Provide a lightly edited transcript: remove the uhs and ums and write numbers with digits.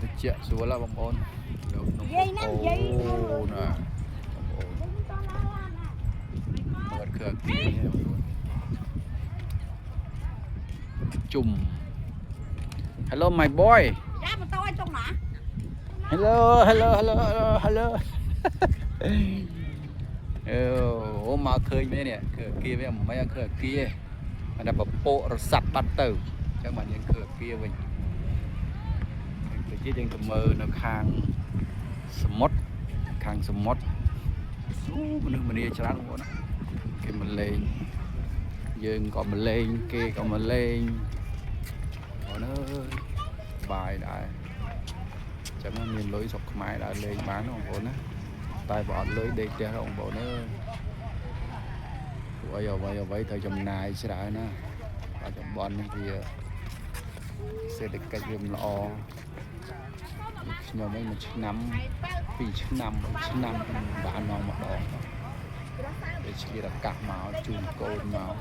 ទៅជាក់ស្រួលឡាបងប្អូនអូណាបងប្អូនមើលគឺគីនេះបងប្អូនជុំ Hello my boy យ៉ាម៉ូតូឲ្យចុងណា Hello hello hello hello hello អូមកឃើញមែននេះគឺគីវាមិនឃើញគីទេតែបពោករស័ព្ទបាត់ទៅអញ្ចឹងបានយើងឃើញគីវិញគឺយើងទៅមើលនៅខាងសមុទ្រមនុស្សម្នាច្រើនបងប្អូនគេមកលេងយើងក៏មកលេងគេក៏មកលេងបងអើយបាយដែរចឹងមានលុយស្រុកខ្មែរដើរលេងបានបងប្អូនណាតែបើអត់លុយដេកផ្ទះបងប្អូនអើយព្រោះអ្វីត្រូវចំណាយច្រើនណាបច្ចុប្បន្ននេះវាសេដ្ឋកិច្ចវាមិនល្អខ្ញុំវិញមួយឆ្នាំ2ឆ្នាំ3ឆ្នាំបានមកម្ដងវាឆ្លៀតឱកាសមកជូនកូនមក